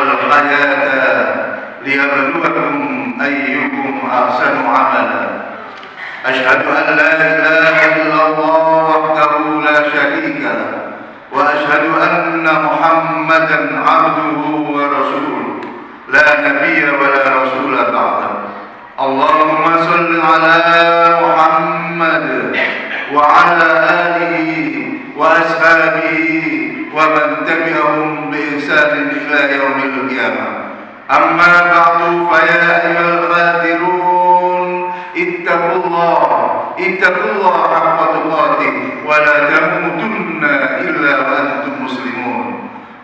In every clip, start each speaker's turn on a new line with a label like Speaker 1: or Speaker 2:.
Speaker 1: والحياة ليبلوكم أيكم أحسن عملا. أشهد أن لا إله إلا الله وحده لا شريك له، وأشهد أن محمدا عبده ورسوله لا نبي ولا رسول بعده. اللهم صل على محمد وعلى آله وأصحابه ومن تبعهم بإحسان إلى يوم القيامة. أما بعد فيا أيها الخادرون اتقوا الله حق تقاته ولا تموتن إلا وأنتم مسلمون.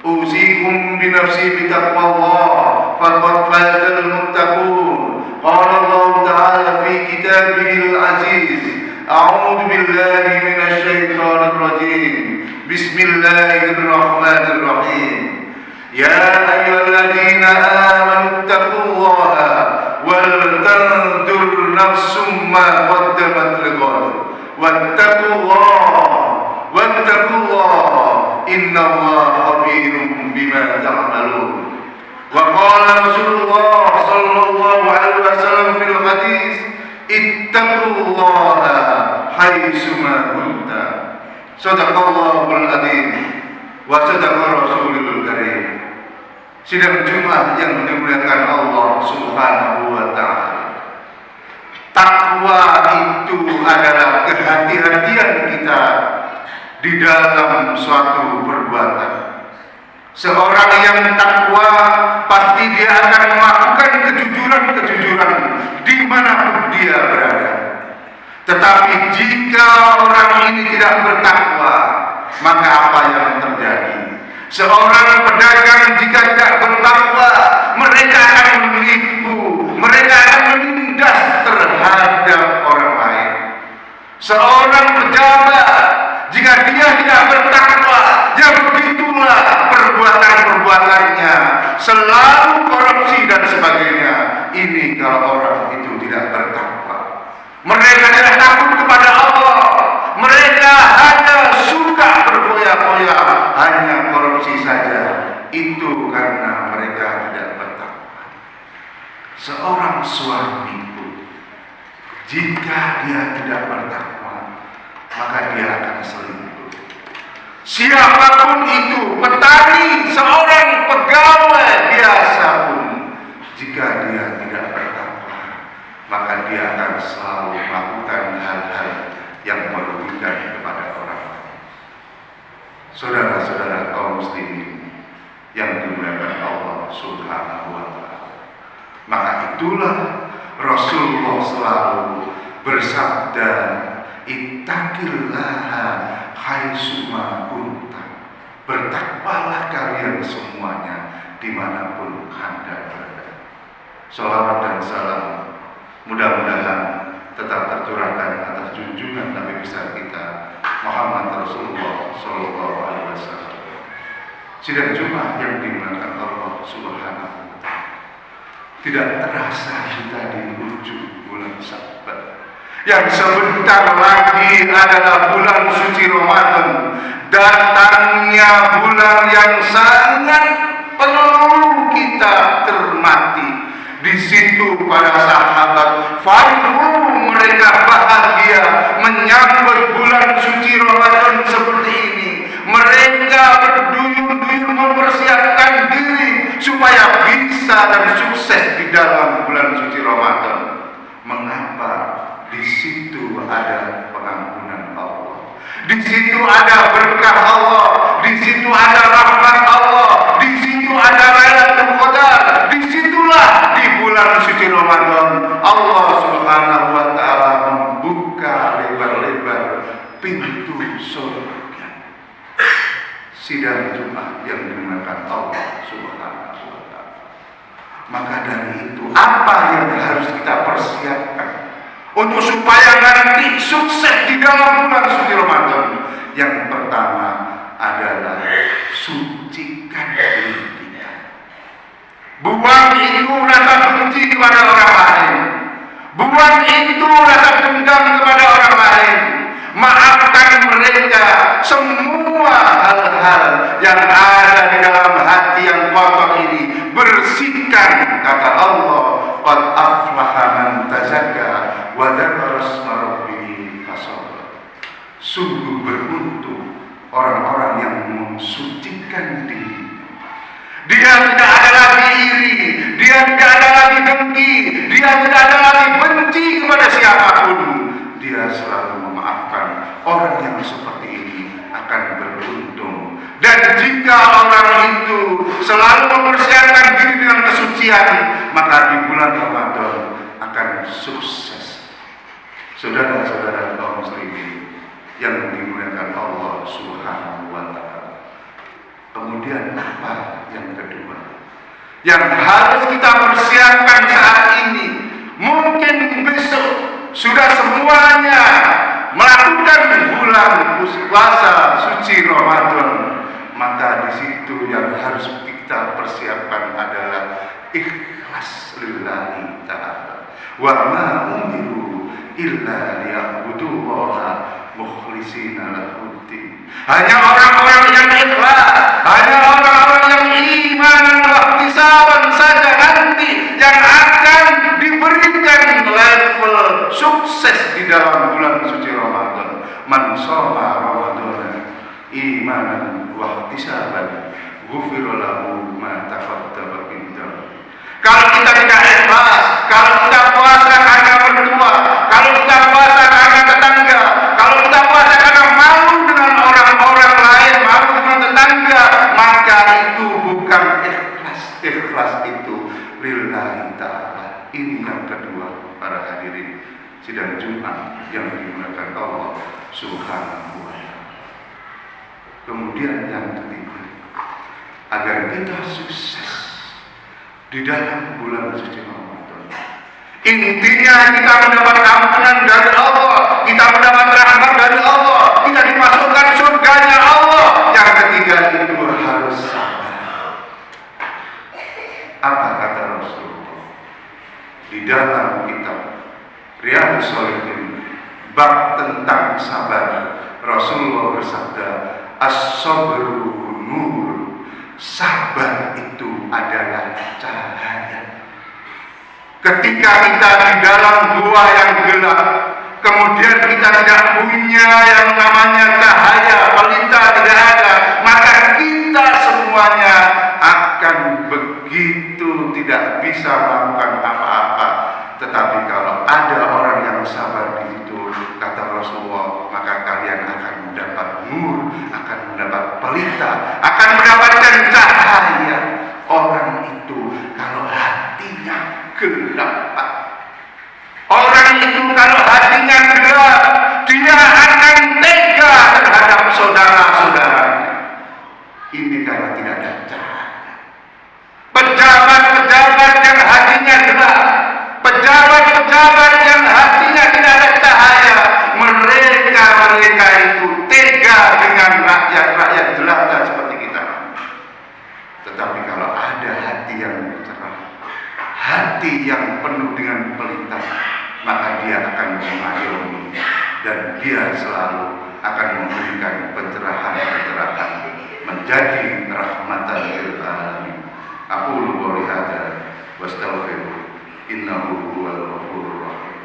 Speaker 1: أوصيكم بنفسي بتقوى الله فقد فاز المتقون. قال الله تعالى في كتابه العزيز: أعوذ بالله من الشيطان الرجيم. بسم الله الرحمن الرحيم. يا أيها الذين آمنوا اتقوا الله ولتنظر نفس ما قدمت لغد واتقوا الله إن الله خبير بما تعملون. وقال رسول الله صلى الله عليه وسلم في الحديث: اتقوا الله حيثما كنت. Sadaqallahul adzim wa sadaqa rasulul karim. Sidang Jumat yang dimuliakan Allah Subhanahu wa taala. Takwa itu adalah kehati-hatian kita di dalam suatu perbuatan. Seorang yang takwa pasti dia akan melakukan kejujuran dimanapun dia berada. Tetapi jika orang ini tidak bertakwa, maka apa yang terjadi? Seorang pedagang jika tidak bertakwa, mereka akan menipu, mereka akan menindas terhadap orang lain. Seorang pejabat jika dia tidak bertakwa, ya begitulah perbuatan-perbuatannya, selalu korupsi dan sebagainya. Ini kalau orang itu tidak bertakwa. Mereka tidak takut kepada Allah. Mereka hanya suka berfoya-foya, hanya korupsi saja. Itu karena mereka tidak bertakwa. Seorang suami itu, jika dia tidak bertakwa, maka dia akan selingkuh. Siapapun itu, petani, seorang pegawai biasa pun, jika dia tidak bertakwa, maka dia akan selalu melakukan hal-hal yang merugikan kepada orang lain. Saudara-saudara kaum muslimin yang dimuliakan Allah Subhanahu wa taala, maka itulah Rasulullah selalu bersabda: ittaqillaha haitsuma kunta. Bertakwalah kalian semuanya dimanapun Anda berada. Salawat dan salam mudah-mudahan tetap tercurahkan atas junjungan Nabi besar kita Muhammad Rasulullah Sallallahu Alaihi Wasallam. Sidang Jumat yang dimuliakan Allah Subhanahu wa taala, tidak terasa kita di ujung bulan Sya'ban yang sebentar lagi adalah bulan suci Ramadan. Datangnya bulan yang sangat perlu kita cermati. Di situ para sahabat farhu, mereka bahagia menyambut bulan suci Ramadan seperti ini. Mereka berduyun-duyun mempersiapkan diri supaya bisa dan sukses di dalam bulan suci Ramadan. Mengapa? Di situ ada pengampunan Allah, di situ ada berkah Allah, di situ ada rahmat Allah, di situ ada Lailatul Qadar. Disitulah di bulan suci Ramadan Allah Subhanahu wa taala membuka lebar-lebar pintu surga. Sidang Jumat yang dimuliakan Allah Subhanahu wa taala. Maka dari itu, apa yang harus kita persiapkan untuk supaya nanti sukses di dalam bulan suci Ramadan? Yang pertama adalah sucikan diri kita. Buang itu rasa benci kepada orang lain. Buang itu rasa dendam kepada orang lain. Maafkan mereka semua hal-hal yang ada di dalam hati yang kotor ini. Bukan, kata Allah, qad aflaha man tazakka wa dzakara isma rabbih fasalla. Sungguh beruntung orang-orang yang mensucikan diri. Dia tidak ada lagi iri, dia tidak ada lagi dengki, dia tidak ada lagi benci kepada siapapun. Dia selalu memaafkan. Orang yang seperti ini akan beruntung. Dan jika orang itu selalu mempersiapkan diri dengan kesucian, maka di bulan Ramadan akan sukses. Saudara-saudara kaum muslimin yang dimuliakan Allah Subhanahu wa Ta'ala. Kemudian apa yang kedua yang harus kita persiapkan saat ini? Mungkin besok sudah semuanya melakukan bulan puasa suci Ramadan, maka di situ yang harus kita persiapkan adalah ikhlas lillahi ta'ala. Wa ma umiru illa liya'budullaha mukhlishina lahuddin. Hanya orang-orang yang ikhlas, hanya orang-orang yang iman dan ihtisaban saja nanti yang akan diberikan level sukses di dalam bulan suci Ramadan. Man shoma Ramadan imanan wa ihtisaban ghufira lahu ma taqaddama min dhanbi. Kalau kita tidak ikhlas, kalau kita puasa karena berdua, kalau kita puasa karena tetangga, kalau kita puasa karena malu dengan orang-orang lain, malu dengan tetangga, maka itu bukan ikhlas. Ikhlas itu lillahi ta'ala. Ini yang kedua, para hadirin sidang Jumat yang dimuliakan Allah Subhanahu wa Ta'ala. Kemudian yang ketiga, agar kita sukses di dalam bulan suci Ramadan, intinya kita mendapat ampunan dari Allah, kita mendapat rahmat dari Allah, kita dimasukkan surganya Allah. Yang ketiga itu harus sabar. Apa kata Rasulullah di dalam kitab Riyadhus Shalihin bab tentang sabar? Rasulullah bersabda, as-sabru nur. Sabar itu adalah cahaya. Ketika kita di dalam gua yang gelap, kemudian kita tidak punya yang namanya cahaya, pelita tidak ada, maka kita semuanya akan begitu tidak bisa melakukan apa-apa. Tetapi kalau ada orang yang sabar di situ, kata Rasulullah, maka kalian akan mendapat nur, akan mendapat pelita, akan mendapatkan cahaya. Orang itu kalau hatinya gelap, orang itu kalau hatinya gelap, dia akan tega terhadap saudara-saudaranya. Ini karena tidak ada cahaya. Pejabat-pejabat yang hatinya gelap, pejabat-pejabat yang hatinya tidak ada cahaya, mereka itu tega dengan rakyat-rakyat jelata seperti kita. Tetapi kalau ada hati yang cerah, hati yang penuh dengan pelita, maka dia akan mengayomi dan dia selalu akan memberikan pencerahan-pencerahan menjadi rahmatan lil alamin. Aqulu qouli hadza wa astaghfiru innahu huwal ghafurur rahim.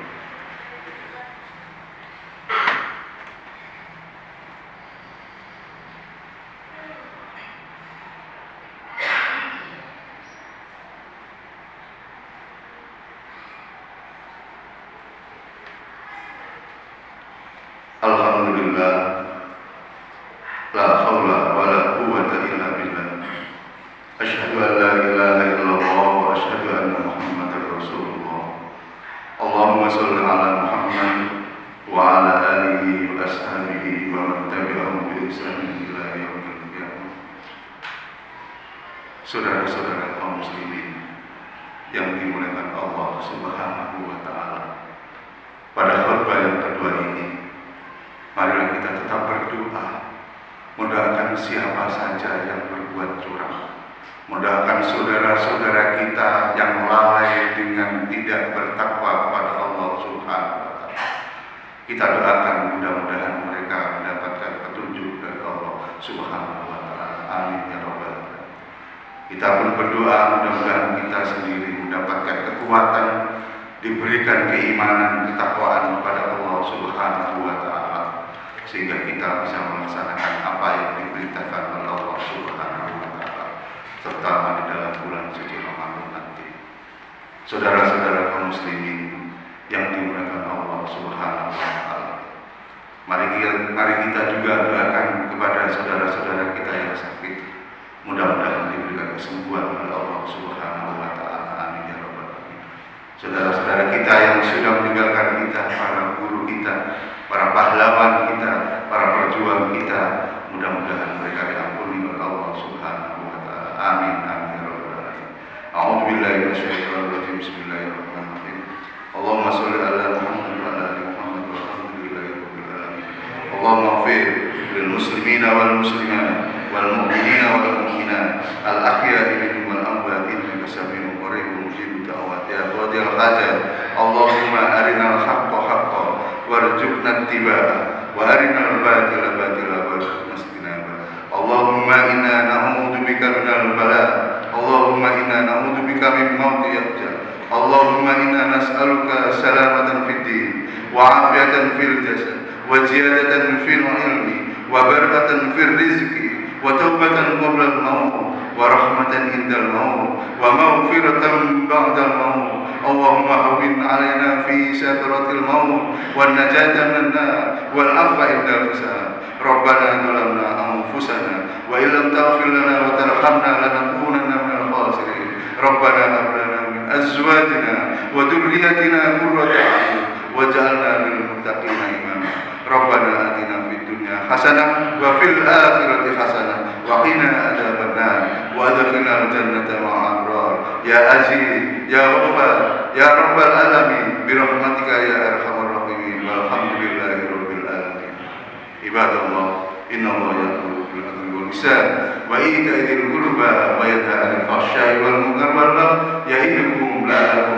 Speaker 1: Alhamdulillah, la haula wa la quwwata illa billah. Asyhadu an la ilaha illallah wa asyhadu anna Muhammadar Rasulullah. Allahumma shalli ala Muhammad wa ala alihi wa ashabihi wa man tabi'ahum bi ihsan ila yaumil qiyamah. Saudara-saudara kaum muslimin yang dimuliakan Allah Subhanahu wa Ta'ala, pada khutbah yang kedua ini, marilah kita tetap berdoa, mendoakan siapa saja yang berbuat curang, mendoakan saudara-saudara kita yang lalai dengan tidak bertakwa kepada Allah Subhanahu wa Ta'ala. Kita doakan mudah-mudahan mereka mendapatkan petunjuk dari Allah Subhanahu wa Ta'ala. Amin ya rabbal alamin. Kita pun berdoa mudah-mudahan kita sendiri mendapatkan kekuatan, diberikan keimanan, ketakwaan kepada Allah Subhanahu wa Ta'ala, sehingga kita bisa melaksanakan apa yang diberitakan oleh Allah Subhanahu wa Ta'ala, terutama di dalam bulan suci Ramadan nanti. Saudara-saudara kaum muslimin yang dimuliakan Allah Subhanahu wa Ta'ala, mari kita juga doakan kepada saudara-saudara kita yang sakit, mudah-mudahan diberikan kesembuhan oleh Allah Subhanahu wa Ta'ala. Amin ya rabbal alamin. Saudara-saudara kita yang sudah meninggalkan kita, para guru kita, para pahlawan kita, para perjuang kita, mudah-mudahan mereka diampuni oleh Allah Subhanahu wa Ta'ala. Amin amin ya rabbal alamin. A'udzu billahi minasyaitonir rajim. Bismillahirrahmanirrahim. Allahumma shalli ala Muhammad wa ala ali Muhammad walhamdulillahi rabbil alamin. Allahumma ighfir lil muslimina wal muslimat wal mu'minina wal mu'minat al ahya'i minhum wal amwat innaka samii'un qaribun mujibud da'wat ya qadil hajat. Allahumma arinal haqqa haqqan warzuqna ittiba'ah wa arinal batila batila warzuqna ijtinabah. Allahumma inna na'udzu bika minal bala'. Allahumma inna na'udzu bika min mauti yahja. Allahumma inna nas'aluka salamatan fid din wa 'afiyatan fil jasad wa ziyadatan fil ilmi wa barakatan fil rizqi wa taubatan qabla al-maut wa rahmatan indal maut wa maghfiratan ba'dal maut. Allahumma hawwin 'alaina fi sakratil maut wan najata minan nar wal 'afwa indal hisab. Rabbana zalamna anfusana wa illam taghfir lana wa tarhamna lanakunanna minal khasirin. Rabbana hab lana min azwajina wa dhurriyyatina qurrata a'yun waj'alna lil muttaqina imama. Rabbana atina fid dunya hasanah wa fil akhirati hasanah wa qina adzabannar wa adkhilna jannata ma'al abrar ya aziz ya ghaffar ya rabbal alamin bi rahmatika ya arhamar rahimin walhamdulillahi rabbil alamin. Ibadallah, innallaha ya'muru bil 'adli wal ihsan wa ita'i dzil qurba wa yanha 'anil fahsya'i wal munkar wal baghi ya'idukum la'allakum